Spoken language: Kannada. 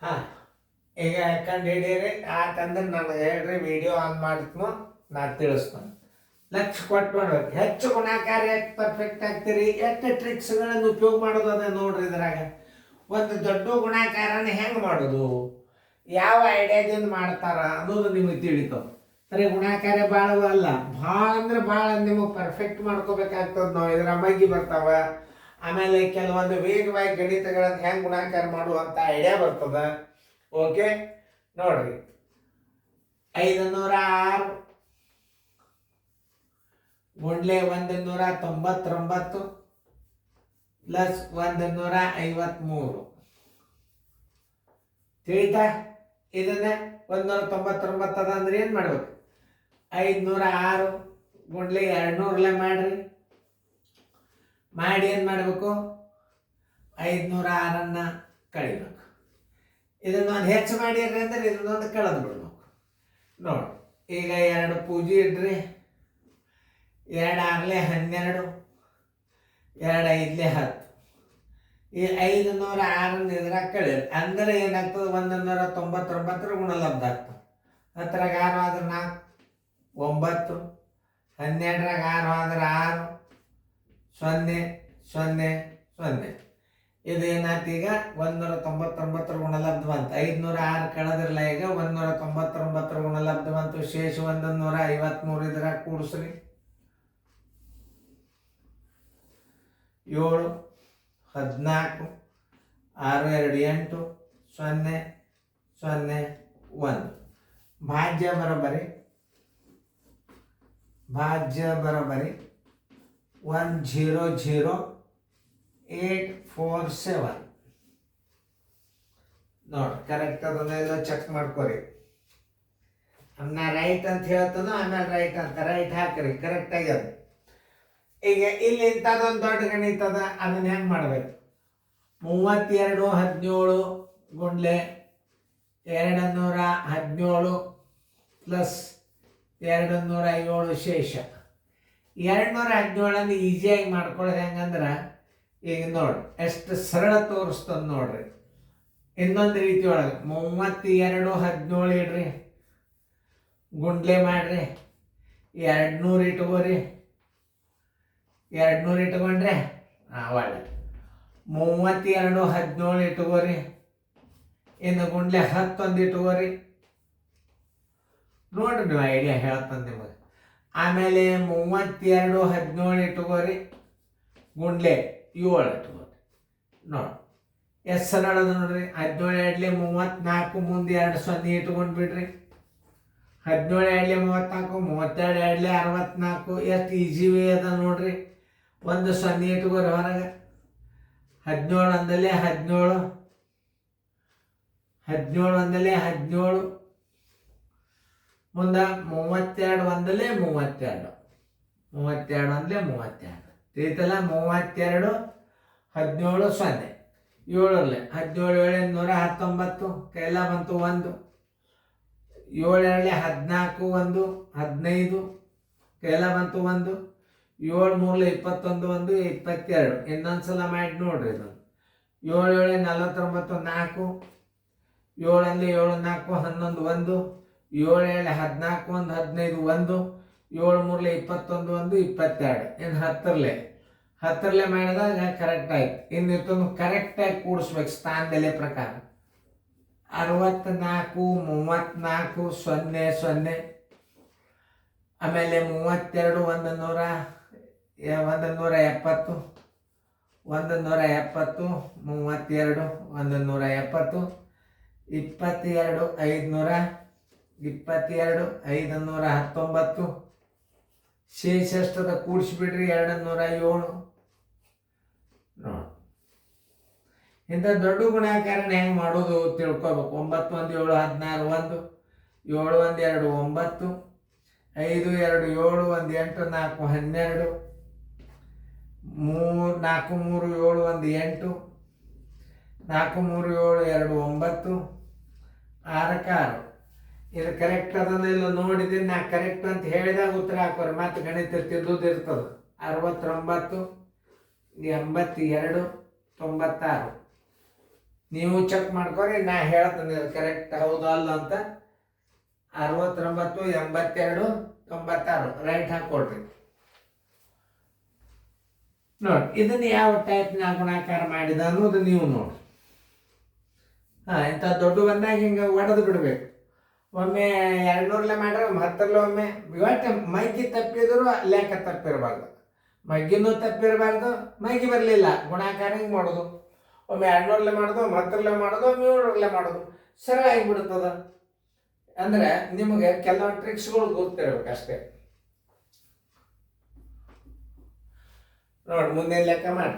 ಹಾಂ, ಈಗ ಕಂಡು ಹಿಡೀರಿ ಆತಂದ್ರೆ ನಾನು ಹೇಳ್ರಿ ವಿಡಿಯೋ ಆನ್ ಮಾಡ್ತೀನೋ ನಾನು ತಿಳಿಸ್ತೀನಿ. ಲಕ್ಷ ಕೊಟ್ಟು ಮಾಡ್ಬೇಕು. ಹೆಚ್ಚು ಗುಣಾಕಾರ ಎಷ್ಟು ಪರ್ಫೆಕ್ಟ್ ಆಗ್ತೀರಿ, ಎಷ್ಟು ಟ್ರಿಕ್ಸ್ಗಳನ್ನು ಉಪಯೋಗ ಮಾಡೋದು ಅದ ನೋಡ್ರಿ. ಇದ್ರಾಗ ಒಂದು ದೊಡ್ಡ ಗುಣಾಕಾರನ ಹೆಂಗೆ ಮಾಡೋದು, ಯಾವ ಐಡಿಯಾದಿಂದ ಮಾಡ್ತಾರ ಅನ್ನೋದು ನಿಮಗೆ ತಿಳಿತಾವ. ಸರಿ, ಗುಣಾಕಾರ ಭಾಳ ಅಲ್ಲ, ಭಾಳ ಅಂದ್ರೆ ಭಾಳ ನಿಮಗೆ ಪರ್ಫೆಕ್ಟ್ ಮಾಡ್ಕೋಬೇಕಾಗ್ತದೆ. ನಾವು ಇದ್ರ ಬಗ್ಗೆ ಬರ್ತಾವ. ಆಮೇಲೆ ಕೆಲವೊಂದು ವೇಗವಾಗಿ ಗಣಿತಗಳನ್ನು ಹೆಂಗೆ ಗುಣಾಕಾರ ಮಾಡುವಂಥ ಐಡಿಯಾ ಬರ್ತದೆ. ಓಕೆ, ನೋಡ್ರಿ. 506 ಗುಂಡ್ಲೆ 199 ಪ್ಲಸ್ 153 ತಿಳಿತಾ? ಇದನ್ನೇ 199 ಅದ ಅಂದ್ರೆ ಏನು ಮಾಡ್ಬೇಕು? 506 ಗುಂಡ್ಲೆ 200 ಮಾಡ್ರಿ. ಮಾಡಿ ಏನು ಮಾಡಬೇಕು? 506 ಕಳಿಬೇಕು. ಇದನ್ನೊಂದು ಹೆಚ್ಚು ಮಾಡಿರಿ ಅಂದ್ರೆ ಇದನ್ನೊಂದು ಕಳೆದು ಬಿಡ್ಬೇಕು. ನೋಡಿ, ಈಗ 2 ಪೂಜೆ ಇಡ್ರಿ. 2 6 12, 2 5 10. ಈ 506 ಇದ್ರಾಗ ಕಳೀರಿ ಅಂದ್ರೆ ಏನಾಗ್ತದೆ? 199 ಗುಣಲಬ್ಧ ಆಗ್ತದೆ. 10ರಾಗ 6 ಆದ್ರೆ 4, 9, 12ರಾಗ 6 ಆದ್ರೆ 6, 0 0 0. ಇದೇನಾಯ್ತು? ಈಗ 199 ಗುಣಲಬ್ಧ ಬಂತು. 506 ಕಳೆದಿರಲ್ಲ, ಈಗ 199 ಗುಣಲಬ್ಧ ಬಂತು. ಶೇಷ 153 ಇದ್ರಾಗ ಕೂಡಿಸ್ರಿ. 7 14 6 2 8 0 0 1. ಭಾಜ್ಯ ಬರೋಬ್ಬರಿ 100847. ನೋಡಿ, ಕರೆಕ್ಟ್ ಅದನ್ನೆಲ್ಲ ಚೆಕ್ ಮಾಡ್ಕೊರಿ. ನಾ ರೈಟ್ ಅಂತ ಹೇಳ್ತಾನೋ, ಆಮೇಲೆ ರೈಟ್ ಅಂತ ರೈಟ್ ಹಾಕ್ರಿ, ಕರೆಕ್ಟ್ ಆಗ್ಯದ. ಈಗ ಇಲ್ಲಿ ಇಂಥದ್ದೊಂದು ದೊಡ್ಡ ಗಣಿತ ಅದ, ಅದನ್ನ ಹೆಂಗೆ ಮಾಡ್ಬೇಕು? 32 17 ಗುಂಡ್ಲೆ 217 ಪ್ಲಸ್ 207 ಶೇಷ. 217 ಈಸಿಯಾಗಿ ಮಾಡ್ಕೊಳ್ಳೋದು ಹೆಂಗಂದ್ರೆ, ಈಗ ನೋಡಿ ಎಷ್ಟು ಸರಳ ತೋರಿಸ್ತದೆ ನೋಡ್ರಿ. ಇನ್ನೊಂದು ರೀತಿ ಒಳಗೆ 32 17 ಇಡ್ರಿ, ಗುಂಡ್ಲೆ ಮಾಡ್ರಿ, 200 ಇಟ್ಕೋರಿ. 200 ಇಟ್ಕೊಂಡ್ರೆ ಒಳ್ಳೆ 32 17 ಇಟ್ಕೋರಿ. ಇನ್ನು ಗುಂಡ್ಲೆ 10 ಇಟ್ಕೋರಿ. ನೋಡ್ರಿ, ನೀವು ಐಡಿಯಾ ಹೇಳ್ತಾನೆ ನಿಮಗೆ. ಆಮೇಲೆ 32 17 ಇಟ್ಕೋರಿ, ಗುಂಡ್ಲೆ 7 ಇಟ್ಕೋರಿ. ನೋಡಿ ಎಷ್ಟು ಸರಳ ಅದ ನೋಡ್ರಿ. 17 2 34, ಮುಂದೆ 2 0 ಇಟ್ಕೊಂಡು ಬಿಡ್ರಿ. 17 2 34, 32 2 64. ಎಷ್ಟು ಈಜಿ ವೇ ಅದ ನೋಡ್ರಿ. 1 0 ಇಟ್ಕೋರಿ ಹೊರಗೆ. 17 ಒಂದಲ್ಲೇ 17, 17 ಒಂದಲ್ಲೇ 17, ಮುಂದೆ 32 ಒಂದಲ್ಲೇ 32, 32 ಒಂದಲೇ 32. ತಿಳಿತಲ್ಲ? 32 17 0, 7 17 7 119, ಕೈಲ ಬಂತು 1. 7 2 14 1 15, ಕೈಲ ಬಂತು 1. 7 3 21 1 22. ಇನ್ನೊಂದ್ಸಲ ಮಾಡಿ ನೋಡ್ರಿ ಇದನ್ನು. 7 7 49 4, 7 7 4 11 1, 7 7 14 1 15 1, 7 3 21 1 22. ಇನ್ನು 10 ಮಾಡಿದಾಗ ಕರೆಕ್ಟ್ ಆಯ್ತು. ಇನ್ನು ಇದನ್ನು ಕರೆಕ್ಟಾಗಿ ಕೂಡಿಸ್ಬೇಕು ಸ್ಥಾನದಲ್ಲೇ ಪ್ರಕಾರ. 64 34 0 0. ಆಮೇಲೆ 32 170, 170, 170, 32 170, 22 500, 22 519. ಶೇಷ ಎಷ್ಟದ ಕೂಡಿಸ್ಬಿಡ್ರಿ, 207. ನೋಡಿ, ಇಂಥ ದೊಡ್ಡ ಗುಣಾಕಾರನ ಹೆಂಗೆ ಮಾಡೋದು ತಿಳ್ಕೊಬೇಕು. 9 1 7 16 1, 7 1 2 9, 5 2 7 1 8 4 12, 4 3 7 1 8, 4 3 7 2 9, 6 6. ಇದು ಕರೆಕ್ಟ್ ಅದನ್ನ ಇಲ್ಲ ನೋಡಿದ್ದೀನಿ. ನಾ ಕರೆಕ್ಟ್ ಅಂತ ಹೇಳಿದಾಗ ಉತ್ತರ ಹಾಕೋರಿ. ಮತ್ತೆ ಗಣಿತ ತಿದ್ದುದಿರ್ತದೆ. 69 82 96. ನೀವು ಚೆಕ್ ಮಾಡ್ಕೊರಿ, ನಾ ಹೇಳ್ತೀನಿ ಕರೆಕ್ಟ್ ಹೌದು ಅಲ್ಲ ಅಂತ. 69, 82, 96 ರೈಟ್ ಹಾಕೊಳ್ರಿ. ನೋಡಿ ಇದನ್ನ ಯಾವ ಟೈಪ್ನ ಗುಣಾಕಾರ ಮಾಡಿದ ಅನ್ನೋದು ನೀವು ನೋಡಿ. ಇಂಥ ದೊಡ್ಡ ಬಂದಾಗ ಹಿಂಗೆ ಒಡೆದು ಬಿಡಬೇಕು. ಒಮ್ಮೆ 200 ಮಾಡ್ರೆ 10 ಒಮ್ಮೆ ಇವತ್ತು ಮೈಗಿ ತಪ್ಪಿದ್ರು ಲೆಕ್ಕ ತಪ್ಪಿರಬಾರ್ದು, ಮಗ್ಗಿನೂ ತಪ್ಪಿರಬಾರ್ದು, ಮೈಗಿ ಬರಲಿಲ್ಲ ಗುಣಾಕಾರ ಹಿಂಗೆ ಮಾಡೋದು. ಒಮ್ಮೆ 200 ಮಾಡೋದು, 10 ಮಾಡೋದು, ಒಮ್ಮೆ 700 ಮಾಡೋದು, ಸರಳ ಆಗಿಬಿಡ್ತದ. ಅಂದರೆ ನಿಮಗೆ ಕೆಲವೊಂದು ಟ್ರಿಕ್ಸ್ಗಳು ಗೊತ್ತಿರ್ಬೇಕು ಅಷ್ಟೇ. ನೋಡಿ ಮುಂದಿನ ಲೆಕ್ಕ ಮಾಡಿ.